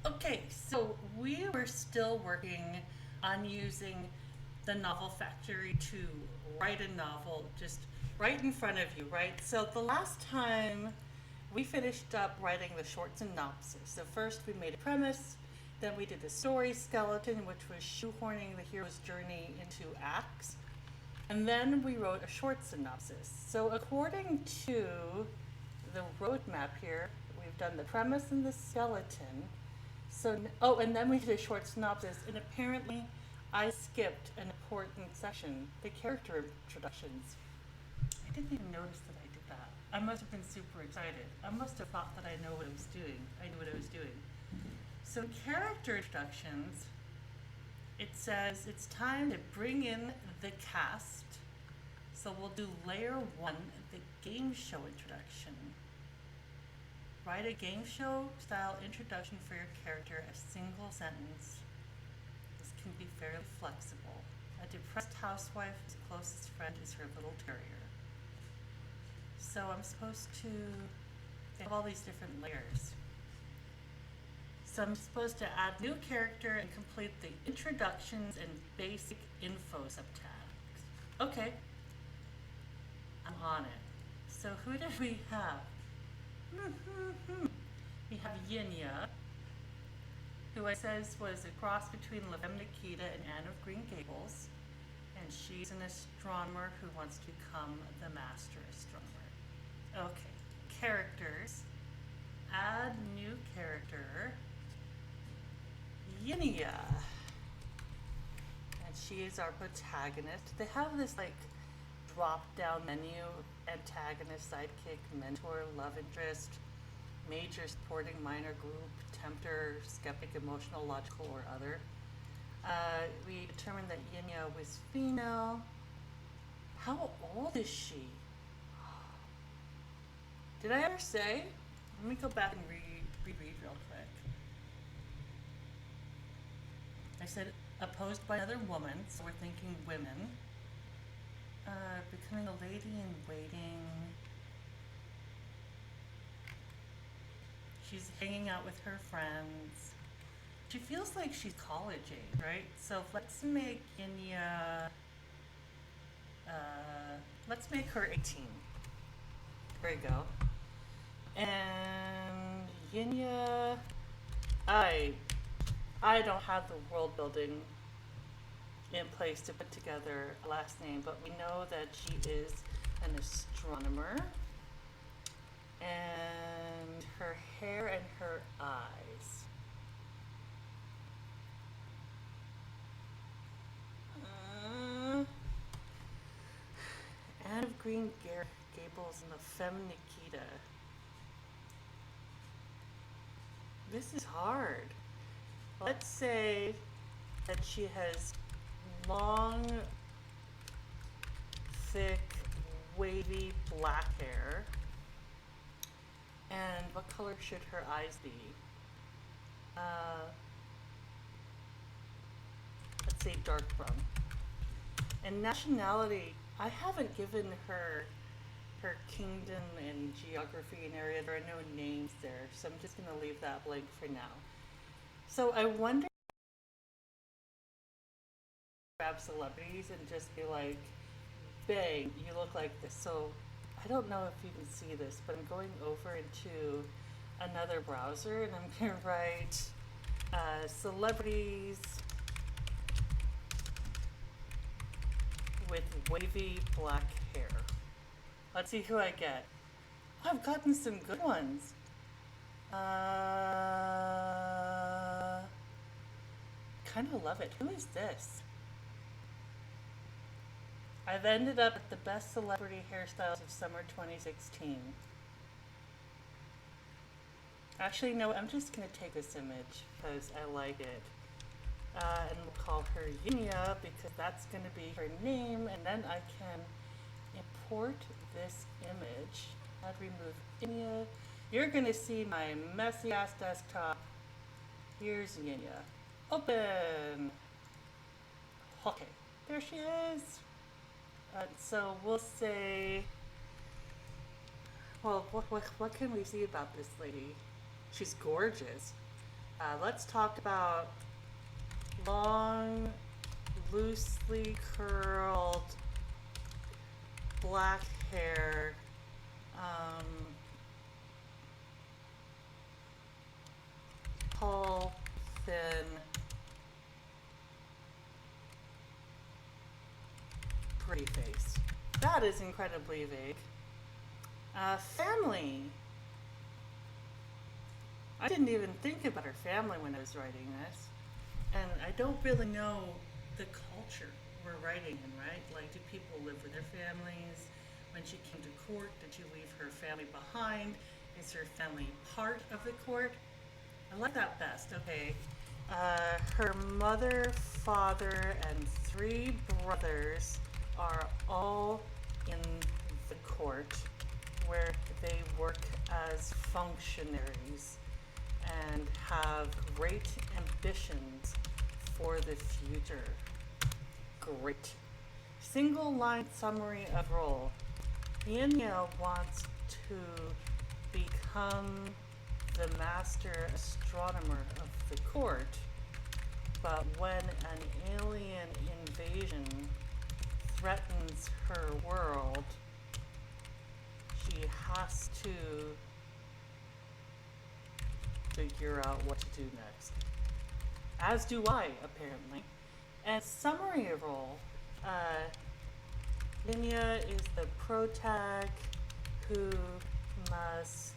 Okay, so we were still working on using the Novel Factory to write a novel just right in front of you, right? So the last time we finished up writing the short synopsis. So first we made a premise, then we did a story skeleton, which was shoehorning the hero's journey into acts, and then we wrote a short synopsis. So according to the roadmap here, we've done the premise and the skeleton. So, oh, and then we did a short synopsis, and apparently I skipped an important section, the character introductions. I didn't even notice that I did that. I must have been super excited. I must have thought that I know what I was doing. I knew what I was doing. So, character introductions, it says it's time to bring in the cast. So, we'll do layer one, the game show introduction. Write a game show style introduction for your character, a single sentence. This can be fairly flexible. A depressed housewife whose closest friend is her little terrier. So I'm supposed to have all these different layers. So I'm supposed to add new character and complete the introductions and basic info subtags. Okay, I'm on it. So who did we have? We have Yinya, who I says was a cross between La Femme Nikita and Anne of Green Gables, and she's an astronomer who wants to become the master astronomer. Okay, characters. Add new character, Yinya, and she is our protagonist. They have this like drop-down menu: antagonist, sidekick, mentor, love interest, major, supporting, minor, group, tempter, skeptic, emotional, logical, or other. We determined that Yinya was female. How old is she? Did I ever say? Let me go back and reread real quick. I said opposed by another woman, so we're thinking women. Becoming a lady in waiting. She's hanging out with her friends. She feels like she's college age, right? So let's make Inya. Let's make her 18. There you go. And Yinya, I I don't have the world building in place to put together a last name, but we know that she is an astronomer, and her hair and her eyes. Uh, Anne of Green Gables and the Femme Nikita. This is hard. Let's say that she has long, thick, wavy black hair. And what color should her eyes be? Uh, let's say dark brown. And nationality, I haven't given her kingdom and geography and area. There are no names there, so I'm just going to leave that blank for now. So I wonder grab celebrities and just be like, bang, you look like this. So I don't know if you can see this, but I'm going over into another browser and I'm going to write celebrities with wavy black hair. Let's see who I get. Oh, I've gotten some good ones. Kind of love it. Who is this? I've ended up at the best celebrity hairstyles of summer 2016. Actually, no, I'm just going to take this image because I like it. And we'll call her Yinya because that's going to be her name, and then I can import this image. I'd remove Yinya. You're going to see my messy ass desktop. Here's Yinya. Open. Okay, there she is. So we'll say, well, what can we see about this lady? She's gorgeous. Let's talk about long, loosely curled black hair. Um, Tall, thin, pretty face. That is incredibly vague. Family. I didn't even think about her family when I was writing this. And I don't really know the culture we're writing in, right? Like, do people live with their families? When she came to court, did she leave her family behind? Is her family part of the court? I like that best. Okay. Her mother, father, and 3 brothers are all in the court where they work as functionaries and have great ambitions for the future. Great. Single line summary of role. Yinya wants to become the master astronomer of the court, but when an alien invasion threatens her world, she has to figure out what to do next. As do I, apparently. And summary of role. Linya is the protag who must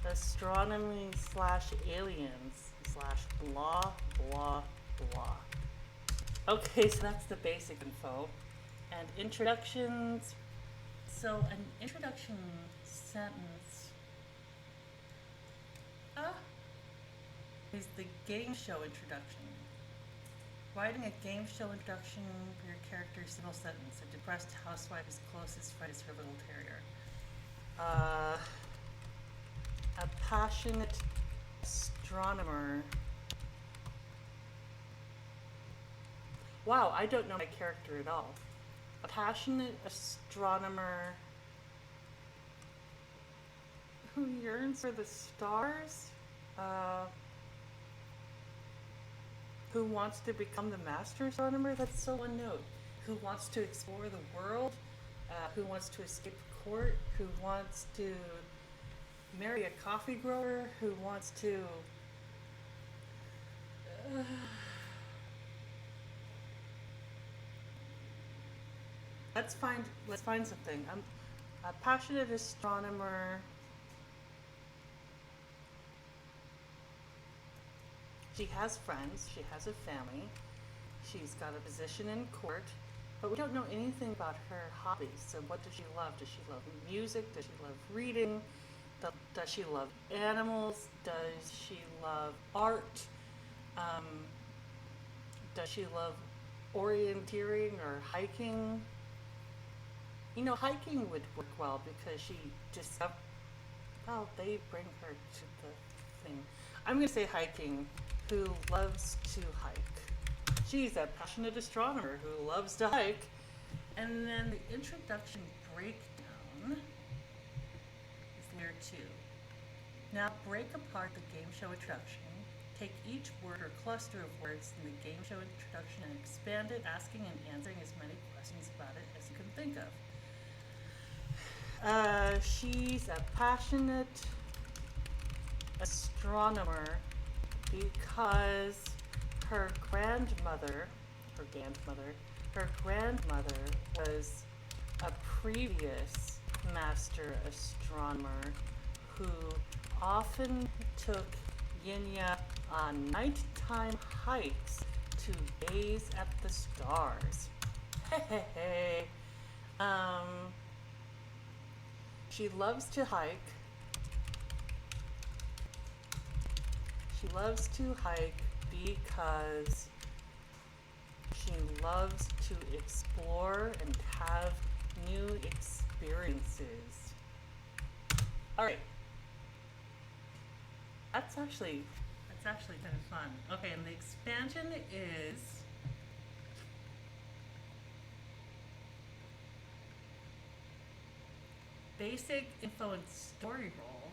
astronomy / aliens / blah blah blah. Okay, so that's the basic info. And introductions. So an introduction sentence is the game show introduction. Writing a game show introduction for your character's single sentence. A depressed housewife's closest friend is her little terrier. A passionate astronomer. Wow, I don't know my character at all. A passionate astronomer who yearns for the stars, who wants to become the master astronomer. That's so one note. Who wants to explore the world, who wants to escape court, who wants to marry a coffee grower, who wants to let's find something. I'm a passionate astronomer. She has friends, she has a family, she's got a position in court, but we don't know anything about her hobbies. So what does she love? Does she love music? Does she love reading? Does she love animals? Does she love art? Does she love orienteering or hiking? You know, hiking would work well because she just, well, they bring her to the thing. I'm going to say hiking, who loves to hike. She's a passionate astronomer who loves to hike. And then the introduction breakdown is layer 2. Now break apart the game show introduction. Take each word or cluster of words in the game show introduction and expand it, asking and answering as many questions about it as you can think of. She's a passionate astronomer because her grandmother was a previous master astronomer who often took Yinya on nighttime hikes to gaze at the stars. Hey. She loves to hike. She loves to hike because she loves to explore and have new experiences. All right. That's actually kind of fun. Okay, and the expansion is basic info and story roll.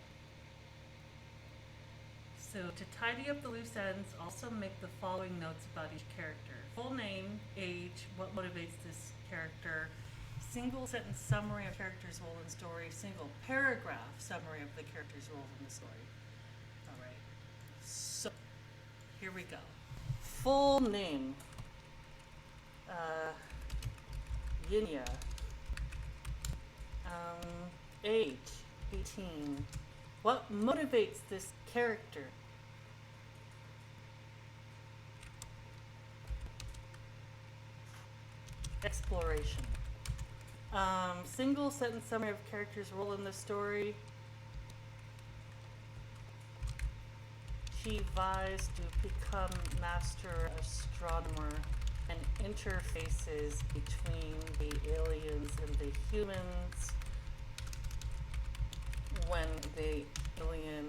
So to tidy up the loose ends, also make the following notes about each character. Full name, age, what motivates this character, single sentence summary of character's role in story, single paragraph summary of the character's role in the story. All right, so here we go. Full name, Yinya. Age, 18. What motivates this character? Exploration. Single sentence summary of character's role in the story. She vies to become master astronomer and interfaces between the aliens and the humans when the alien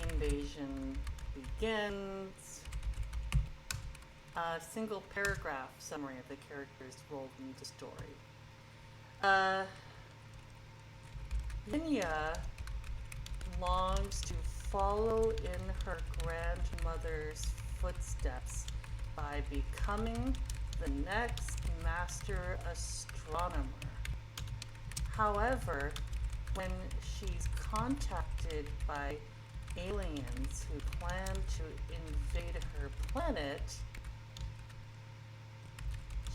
invasion begins. A single paragraph summary of the character's role in the story. Linya longs to follow in her grandmother's footsteps by becoming the next master astronomer. However, when she's contacted by aliens who plan to invade her planet,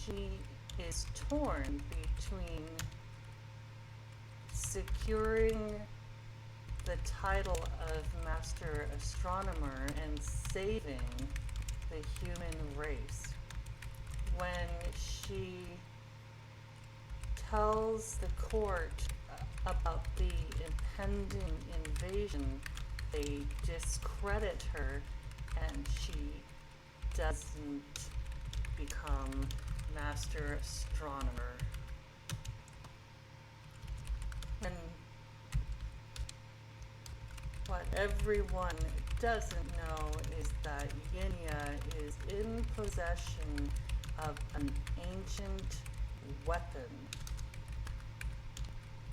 she is torn between securing the title of Master Astronomer and saving the human race. When she tells the court about the impending invasion, they discredit her and she doesn't become Master Astronomer. And what everyone doesn't know is that Yinya is in possession of an ancient weapon.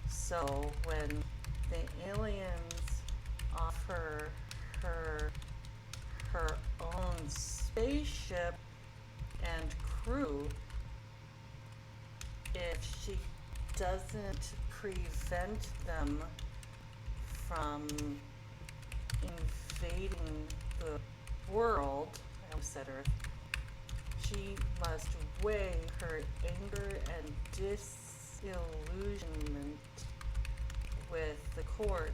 So when the aliens offer her her own spaceship and crew, if she doesn't prevent them from invading the world, I almost said Earth, she must weigh her anger and disillusionment with the court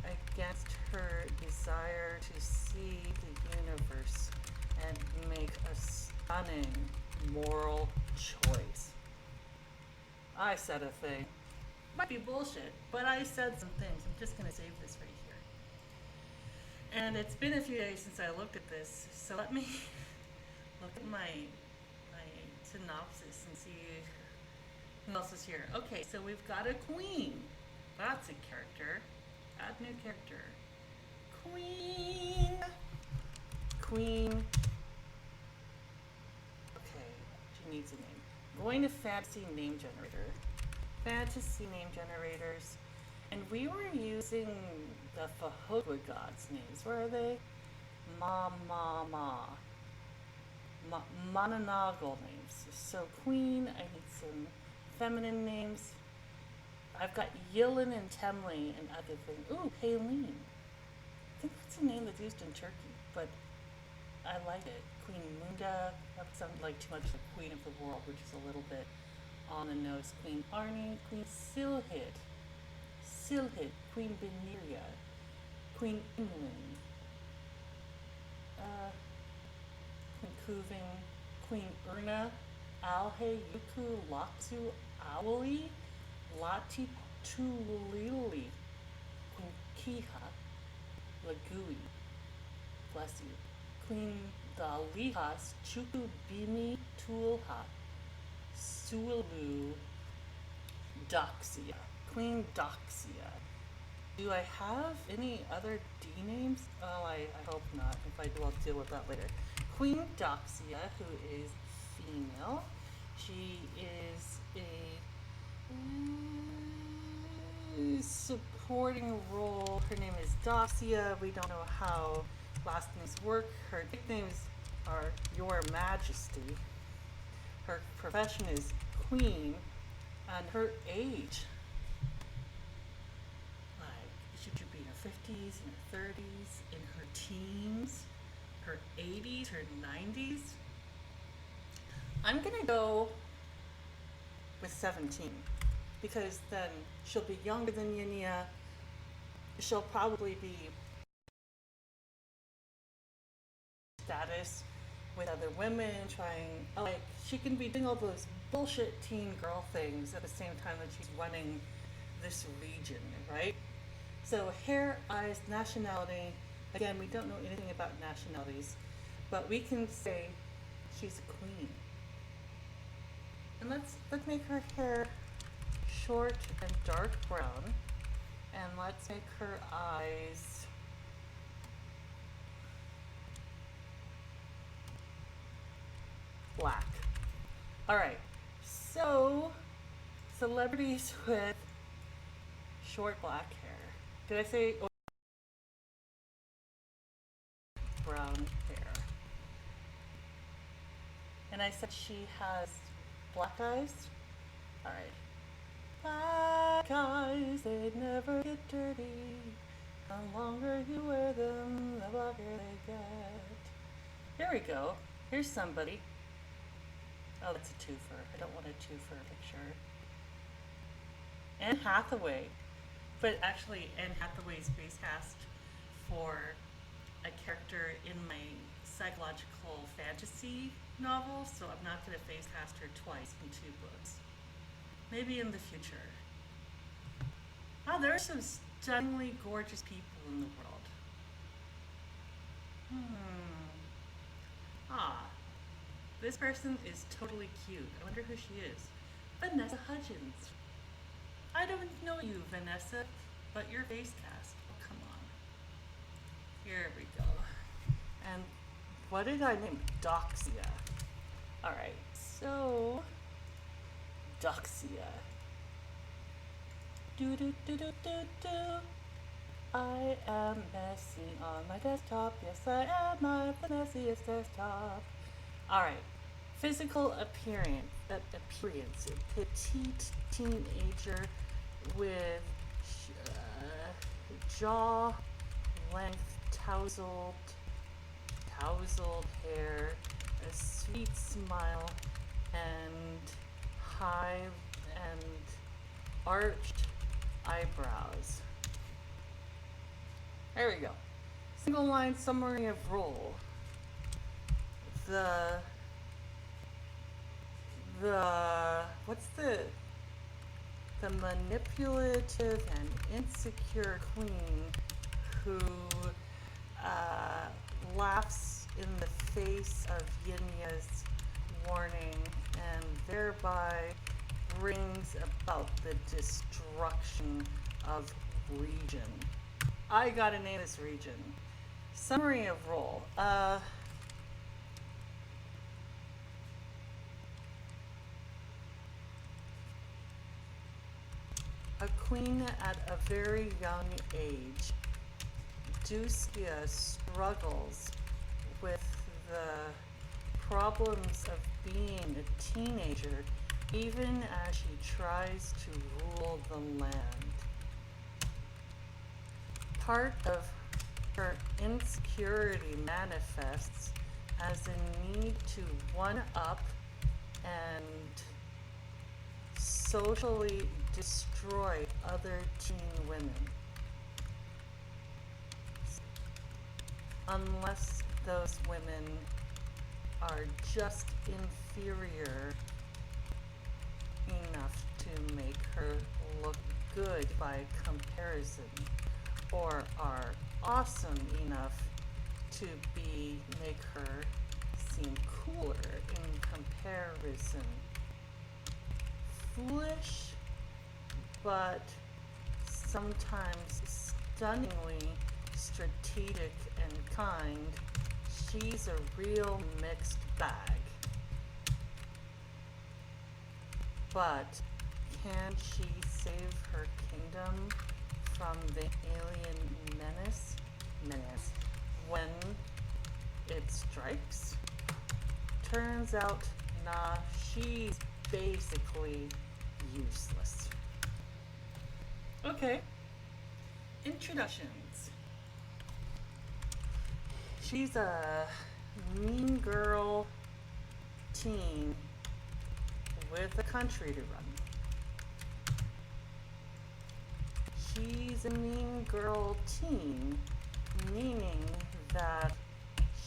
against her desire to see the universe and make a stunning moral choice. I said a thing. Might be bullshit, but I said some things. I'm just gonna save this right here. And it's been a few days since I looked at this, so let me look at my synopsis and see who else is here. Okay, so we've got a queen. That's a character. Add new character. Queen. Okay, she needs a name. Going to fantasy name generator. Fantasy name generators. And we were using the Fahogwa gods' names. Where are they? Mananagal names. So Queen, I need some feminine names. I've got Yilin and Temli and other things. Ooh, Haleen. I think that's a name that's used in Turkey, but I like it. Queen Munda. That sounds like too much like Queen of the World, which is a little bit on the nose. Queen Arnie, Queen Silhid, Queen Beneria, Queen England, Queen Kuving, Queen Urna, Alhe, Yuku, Laksu, Awali, Lati Tulili, Queen Kiha, Lagui, bless you, Queen Dalihas, Chuku Bimi Tulha, Sualu, Doxia, Queen Doxia. Do I have any other D names? Oh, I hope not. If I do, I'll deal with that later. Queen Doxia, who is female. She is a supporting role. Her name is Doxia. We don't know how last names work. Her nicknames are Your Majesty. Her profession is Queen, and her age. Like, should you be in her 50s, in her 30s, in her teens, her 80s, her 90s? I'm gonna go with 17 because then she'll be younger than Yinya. She'll probably be status with other women trying, like, she can be doing all those bullshit teen girl things at the same time that she's running this region, right? So hair, eyes, nationality. Again, we don't know anything about nationalities, but we can say she's a queen. And let's make her hair short and dark brown, and let's make her eyes black. All right, so celebrities with short black hair. Did I say brown hair? And I said she has black eyes? All right. Black eyes, they never get dirty. The longer you wear them, the blacker they get. Here we go. Here's somebody. Oh, that's a twofer. I don't want a twofer picture. Anne Hathaway. But actually, Anne Hathaway's face cast for a character in my psychological fantasy novel, so I'm not going to face cast her twice in 2 books. Maybe in the future. Oh, there are some stunningly gorgeous people in the world. This person is totally cute. I wonder who she is. Vanessa Hudgens. I don't know you, Vanessa, but your face cast. Oh, come on. Here we go. And what did I name? Doxia. Alright, so Doxia. Do do do do do do. I am messy on my desktop. Yes, I am my messiest desktop. Alright. Physical appearance. Petite teenager with jaw length, tousled hair, a sweet smile, and high and arched eyebrows. There we go. Single line summary of role. What's the manipulative and insecure queen who laughs in the face of Yinya's warning and thereby brings about the destruction of region. I gotta name this region. Summary of role. A queen at a very young age. Doxia struggles with the problems of being a teenager even as she tries to rule the land. Part of her insecurity manifests as a need to one-up and socially destroy other teen women. Unless those women are just inferior enough to make her look good by comparison, or are awesome enough to make her seem cooler in comparison. Foolish, but sometimes stunningly strategic and kind, she's a real mixed bag. But can she save her kingdom from the alien menace when it strikes. Turns out, nah, she's basically useless. Okay, introductions. She's a mean girl teen with a country to run. She's a mean girl teen, meaning that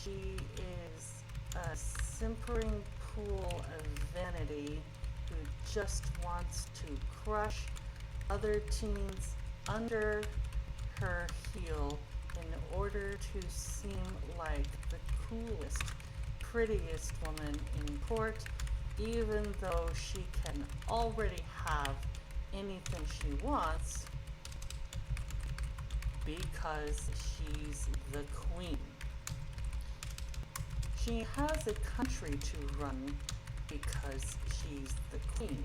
she is a simpering pool of vanity who just wants to crush other teens under her heel in order to seem like the coolest, prettiest woman in court, even though she can already have anything she wants because she's the queen. She has a country to run because she's the queen.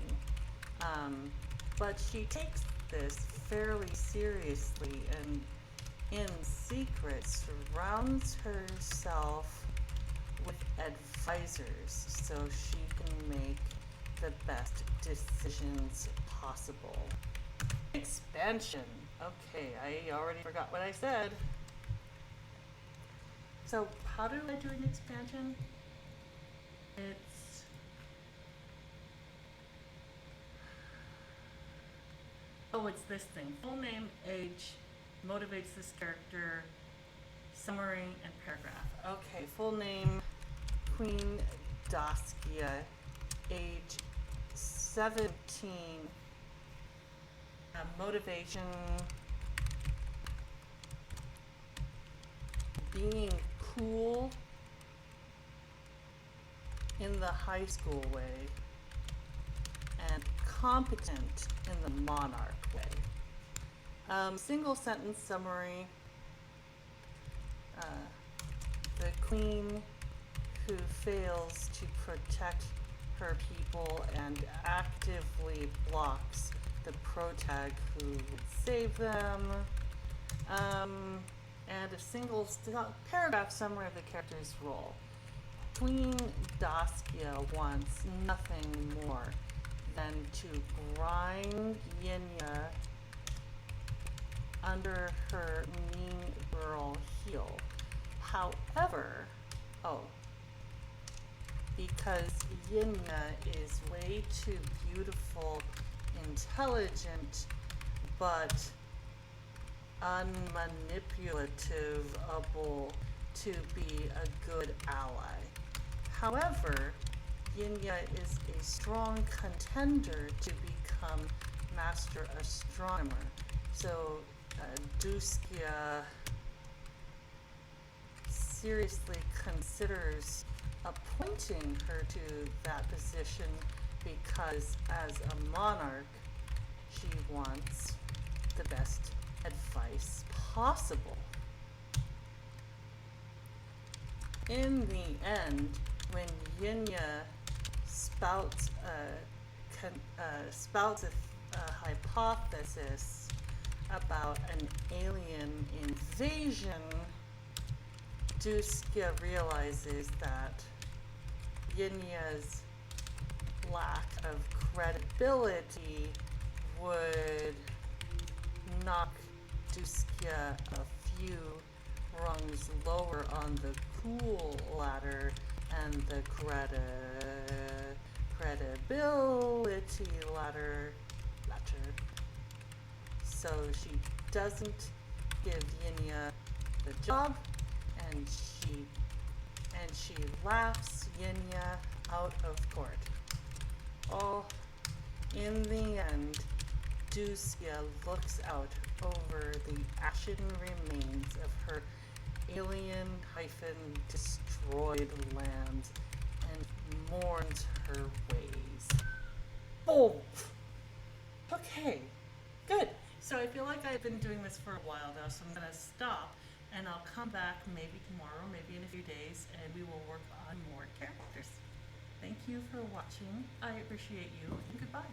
But she takes this fairly seriously and in secret surrounds herself with advisors so she can make the best decisions possible. Expansion. Okay, I already forgot what I said. So how do I do an expansion? It's this thing. Full name, age, motivates this character, summary, and paragraph. Okay, full name, Queen Daskia, age 17, motivation, being cool in the high school way, and competent in the monarch way. Single sentence summary. The queen who fails to protect her people and actively blocks the protag who would save them. And a single paragraph summary of the character's role. Queen Daskia wants nothing more than to grind Yinya under her mean girl heel. However, because Yinya is way too beautiful, intelligent, but unmanipulative-able to be a good ally. However, Yinya is a strong contender to become master astronomer. So Daskia seriously considers appointing her to that position because as a monarch, she wants the best advice possible. In the end, when Yinya spouts a hypothesis about an alien invasion, Daskia realizes that Yinya's lack of credibility would knock Daskia a few rungs lower on the cool ladder, and the credibility ladder. So she doesn't give Yinya the job, and she laughs Yinya out of court. All in the end, Daskia looks out over the ashen remains of her alien-destroyed lands and mourns her ways. Oh! Okay, good. So I feel like I've been doing this for a while now, so I'm going to stop and I'll come back maybe tomorrow, maybe in a few days, and we will work on more characters. Thank you for watching. I appreciate you, and goodbye.